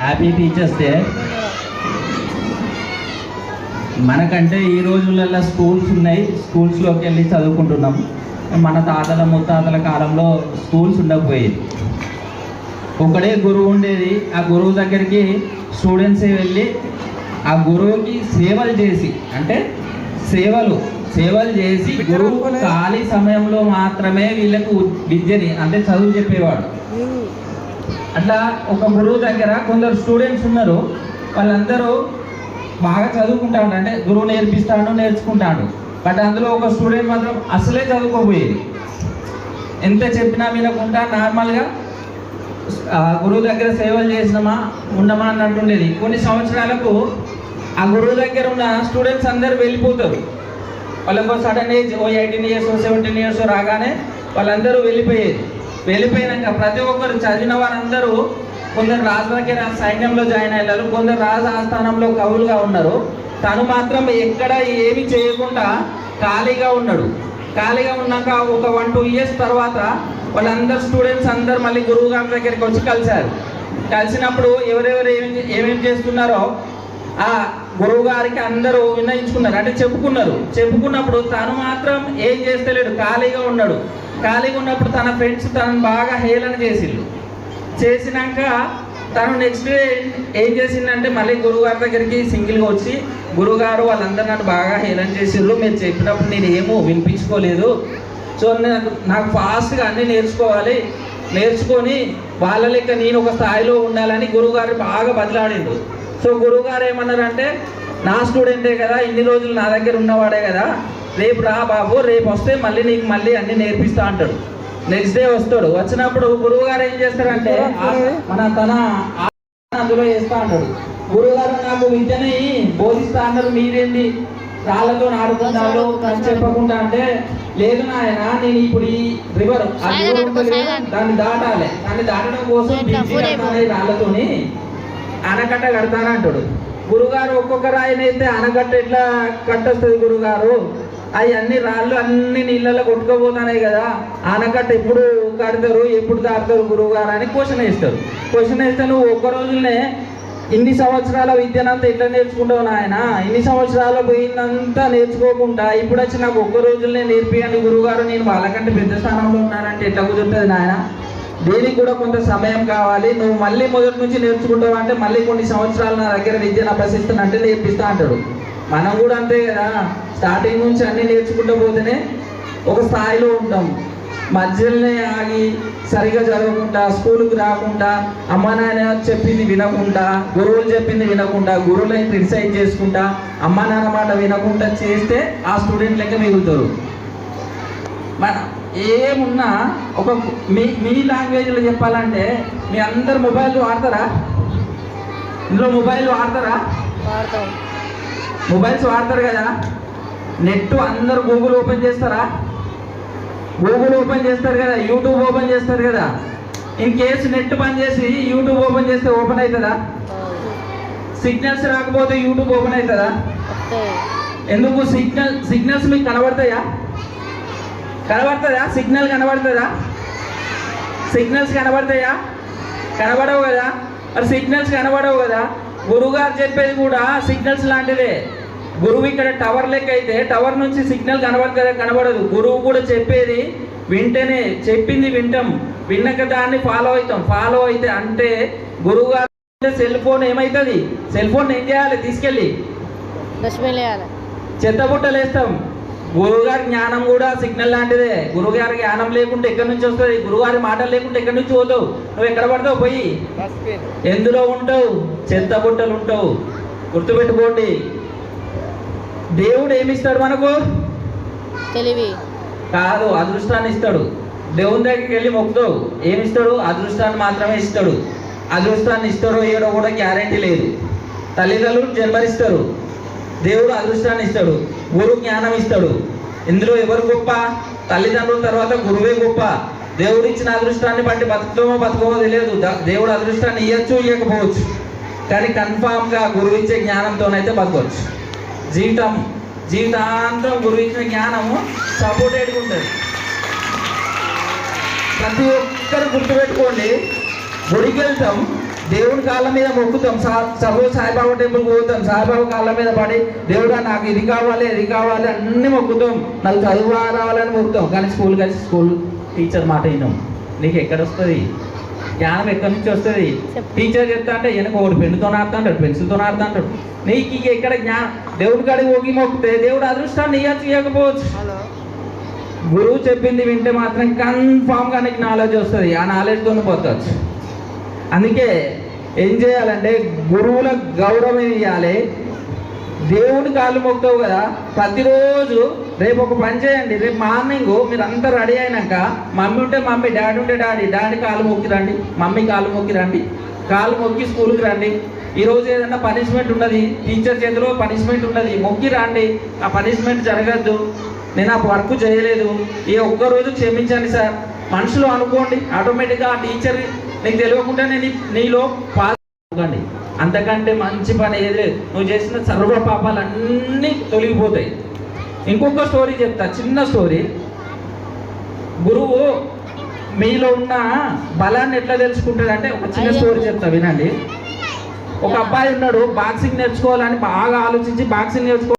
Happy teachers day. మనకంటే ఈ రోజులలో స్కూల్స్ ఉన్నాయి, స్కూల్స్లోకి వెళ్ళి చదువుకుంటున్నాం. మన తాతల ముత్తాతల కాలంలో స్కూల్స్ ఉండకపోయేది, ఒకడే గురువు ఉండేది. ఆ గురువు దగ్గరికి స్టూడెంట్సే వెళ్ళి ఆ గురువుకి సేవలు చేసి, అంటే సేవలు చేసి గురువు ఖాళీ సమయంలో మాత్రమే వీళ్ళకు విద్యని అంటే చదువు చెప్పేవాడు. అట్లా ఒక గురువు దగ్గర కొందరు స్టూడెంట్స్ ఉన్నారు, వాళ్ళందరూ బాగా చదువుకుంటాడు, అంటే గురువు నేర్చుకుంటాడు. బట్ అందులో ఒక స్టూడెంట్ మాత్రం అసలే చదువుకోబోయేది, ఎంత చెప్పినా వినకుండా నార్మల్గా గురువు దగ్గర సేవలు చేసినామా ఉండమా అని అంటుండేది. కొన్ని సంవత్సరాలకు ఆ గురువు దగ్గర ఉన్న స్టూడెంట్స్ అందరూ వెళ్ళిపోతారు. వాళ్ళకు సడన్ ఏజ్ 18 years 17 years రాగానే వాళ్ళందరూ వెళ్ళిపోయినాక ప్రతి ఒక్కరు చదివిన వారందరూ కొందరు రాజు దగ్గర సైన్యంలో జాయిన్ అయ్యారు, కొందరు రాజు ఆస్థానంలో కవులుగా ఉన్నారు. తను మాత్రం ఎక్కడ ఏమి చేయకుండా ఖాళీగా ఉన్నాడు. ఖాళీగా ఉన్నాక ఒక 1-2 years తర్వాత వాళ్ళందరు స్టూడెంట్స్ అందరు మళ్ళీ గురువు గారి దగ్గరికి వచ్చి కలిసినప్పుడు ఎవరెవరు ఏమేమి చేస్తున్నారో ఆ గురువు గారికి అందరూ విన్నయించుకున్నారు, అంటే చెప్పుకున్నప్పుడు తను మాత్రం ఏం చేస్తలేడు, ఖాళీగా ఉన్నాడు. ఖాళీగా ఉన్నప్పుడు తన ఫ్రెండ్స్ తనను బాగా హేళన చేసినాక తను నెక్స్ట్ డే ఏం చేసిందంటే మళ్ళీ గురువుగారి దగ్గరికి సింగిల్గా వచ్చి, గురువుగారు వాళ్ళందరూ నన్ను బాగా హేళన చేసిర్రు, మీరు చెప్పినప్పుడు నేను ఏమో వినిపించుకోలేదు, సో నాకు ఫాస్ట్గా అన్నీ నేర్చుకొని వాళ్ళ లెక్క నేను ఒక స్థాయిలో ఉండాలని గురువుగారు బాగా బదిలాడిండు. సో గురువుగారు ఏమన్నారంటే, నా స్టూడెంటే కదా, ఇన్ని రోజులు నా దగ్గర ఉన్నవాడే కదా, రేపు రా బాబు, రేపు వస్తే నీకు మళ్ళీ అన్నీ నేర్పిస్తా అంటాడు. నెక్స్ట్ డే వస్తాడు. వచ్చినప్పుడు గురువు గారు ఏం చేస్తారంటే తన అందులో వేస్తా అంటాడు. గురువుగారు నాకు విద్యని బోధిస్తా అన్నారు, మీరేంటి రాళ్ళతో ఆడుకుంటారు అని చెప్పకుండా అంటే, లేదు నాయన, నేను ఇప్పుడు ఈ రివర్ దాన్ని దాటడం కోసం రాళ్ళతోని ఆనకట్ట కడతాను అంటాడు. గురుగారు ఒక్కొక్క రాయినైతే ఆనకట్ట ఎట్లా కట్టొస్తుంది గురుగారు, అవి అన్ని రాళ్ళు అన్ని నీళ్ళల్లో కొట్టుకోబోతున్నాయి కదా, ఆనకట్ట ఎప్పుడు కడతారు, ఎప్పుడు దాటుతారు గురువు గారు అని క్వశ్చన్ వేస్తే నువ్వు ఒక్క రోజులనే ఇన్ని సంవత్సరాల విద్యనంతా ఎట్లా నేర్చుకుంటావు నాయన, ఇన్ని సంవత్సరాలు పోయిందంతా నేర్చుకోకుండా ఇప్పుడు వచ్చి నాకు ఒక్క రోజులనే నేర్పియండి గురువుగారు, నేను వాళ్ళకంటే పెద్ద స్థానంలో ఉన్నానంటే ఎట్లా కుదురుతుంది నాయన, దేనికి కూడా కొంత సమయం కావాలి, నువ్వు మళ్ళీ మొదటి నుంచి నేర్చుకుంటావు అంటే మళ్ళీ కొన్ని సంవత్సరాలు నా దగ్గర విద్యను అభ్యసిస్తానంటే నేర్పిస్తా అంటాడు. మనం కూడా అంతే కదా, స్టార్టింగ్ నుంచి అన్నీ నేర్చుకుంటూ పోతేనే ఒక స్థాయిలో ఉంటాం. మధ్యలోనే ఆగి సరిగా చదవకుండా, స్కూల్కి రాకుండా, అమ్మ నాన్న చెప్పింది వినకుండా, గురువులు చెప్పింది వినకుండా, గురువులని క్రిటిసైజ్ చేసుకుంటా, అమ్మ నాన్న మాట వినకుండా చేస్తే ఆ స్టూడెంట్ లెక్క మిగులుతారు. మన ఏమున్నా ఒక మీ లాంగ్వేజ్లో చెప్పాలంటే, మీ అందరు మొబైల్ వాడతారా? ఇందులో మొబైల్ వాడతారా? మొబైల్స్ వాడతారు కదా. నెట్ అందరు గూగుల్ ఓపెన్ చేస్తారా? గూగుల్ ఓపెన్ చేస్తారు కదా, యూట్యూబ్ ఓపెన్ చేస్తారు కదా. ఇన్ కేసు నెట్ పని చేసి యూట్యూబ్ ఓపెన్ చేస్తే ఓపెన్ అవుతుందా? సిగ్నల్స్ రాకపోతే యూట్యూబ్ ఓపెన్ అవుతుందా? ఎందుకు? సిగ్నల్స్ మీకు కనబడతాయా? సిగ్నల్ కనబడుతుందా? సిగ్నల్స్ కనబడతాయా? కనబడవు కదా. మరి సిగ్నల్స్ కనబడవు కదా, గురువుగారు చెప్పేది కూడా సిగ్నల్స్ లాంటిదే. గురువు ఇక్కడ టవర్ లెక్క అయితే టవర్ నుంచి సిగ్నల్ కనబడదు. గురువు కూడా చెప్పేది వింటేనే, చెప్పింది వింటాం, విన్నాక దాన్ని ఫాలో అయితే అంటే గురువు గారు సెల్ ఫోన్ ఏమవుతుంది? సెల్ ఫోన్ ఏం చేయాలి? తీసుకెళ్ళి చెత్తబుట్టలు వేస్తాం. గురువుగారి జ్ఞానం కూడా సిగ్నల్ లాంటిదే. గురువుగారి జ్ఞానం లేకుంటే ఎక్కడి నుంచి వస్తుంది? గురువుగారి మాటలు లేకుంటే ఎక్కడి నుంచి పోతావు? నువ్వు ఎక్కడ పడతావు? పోయి ఎందులో ఉంటావు? చెత్తబుట్టలు ఉంటావు. గుర్తుపెట్టుకోండి, దేవుడు ఏమిస్తాడు మనకు? తెలివి కాదు, అదృష్టాన్ని ఇస్తాడు. దేవుని దగ్గరికి వెళ్ళి మొక్కుతావు, ఏమిస్తాడు? అదృష్టాన్ని మాత్రమే ఇస్తాడు. అదృష్టాన్ని ఇస్తాడో ఏడో కూడా గ్యారంటీ లేదు. తల్లిదండ్రులు జన్మనిస్తారు, దేవుడు అదృష్టాన్ని ఇస్తాడు, గురువు జ్ఞానం ఇస్తాడు. ఇందులో ఎవరు గొప్ప? తల్లిదండ్రుల తర్వాత గురువే గొప్ప. దేవుడు ఇచ్చిన అదృష్టాన్ని బట్టి బతుకమో తెలియదు. దేవుడు అదృష్టాన్ని ఇవ్వచ్చు, ఇవ్వకపోవచ్చు, కానీ కన్ఫామ్గా గురువు ఇచ్చే జ్ఞానంతోనైతే బతకవచ్చు. జీవితాంతం గురువు ఇచ్చిన జ్ఞానము సపోర్టెడ్గా ఉంటుంది. ప్రతి ఒక్కరు గుర్తుపెట్టుకోండి, గుడికి వెళ్తాం, దేవుడి కాళ్ళ మీద మొక్కుతాం. సపోజ్ సాయిబాబా టెంపుల్కి పోతాం, సాయిబాబా కాళ్ళ మీద పడి దేవుడా నాకు ఇది కావాలి అది కావాలి అన్నీ మొక్కుతాం, నాకు చదువు రావాలని మొక్కుతాం. కానీ స్కూల్ టీచర్ మాట విన్నాం. నీకు ఎక్కడ వస్తుంది జ్ఞానం? ఎక్కడి నుంచి వస్తుంది? టీచర్ చెప్తా అంటే వెనక ఒకటి పెన్నుతో ఆడుతుంటాడు, పెన్సిల్తో ఆడుతుంటాడు. నీకు ఎక్కడ జ్ఞానం? దేవుడి కాడికి పోగి మొక్కితే దేవుడు అదృష్టాన్ని ఇవ్వచ్చు ఇవ్వకపోవచ్చు. గురువు చెప్పింది వింటే మాత్రం కన్ఫామ్గా నీకు నాలెడ్జ్ వస్తుంది, ఆ నాలెడ్జ్తో పోవచ్చు. అందుకే ఏం చేయాలంటే గురువుల గౌరవం ఇవ్వాలి. దేవుడి కాళ్ళు మొక్కుతావు కదా, ప్రతిరోజు రేపు ఒక పని చేయండి. రేపు మార్నింగ్ మీరు అంతా రెడీ అయినాక మమ్మీ ఉంటే మమ్మీ, డాడీ ఉంటే డాడీ కాళ్ళు మొక్కి రండి, మమ్మీ కాళ్ళు మొక్కి రండి, కాళ్ళు మొక్కి స్కూల్కి రండి. ఈరోజు ఏదైనా పనిష్మెంట్ ఉన్నది, టీచర్ చేతిలో పనిష్మెంట్ ఉన్నది, మొక్కి రండి. ఆ పనిష్మెంట్ జరగద్దు, నేను ఆ వర్క్ చేయలేదు, ఏ ఒక్కరోజు క్షమించండి సార్. మనుషులు అనుకోండి, ఆటోమేటిక్గా ఆ టీచర్ నీకు తెలియకుండా నేను నీలో పాస్ అవ్వండి. అంతకంటే మంచి పని ఏది లేదు. నువ్వు చేసిన సర్వ పాపాలన్నీ తొలగిపోతాయి. ఇంకొక స్టోరీ చెప్తా, చిన్న స్టోరీ. గురువు మీలో ఉన్న బలాన్ని ఎట్లా తెలుసుకుంటాడంటే ఒక చిన్న స్టోరీ చెప్తా వినండి. ఒక అబ్బాయి ఉన్నాడు, బాక్సింగ్ నేర్చుకోవాలని బాగా ఆలోచించి బాక్సింగ్ నేర్చుకో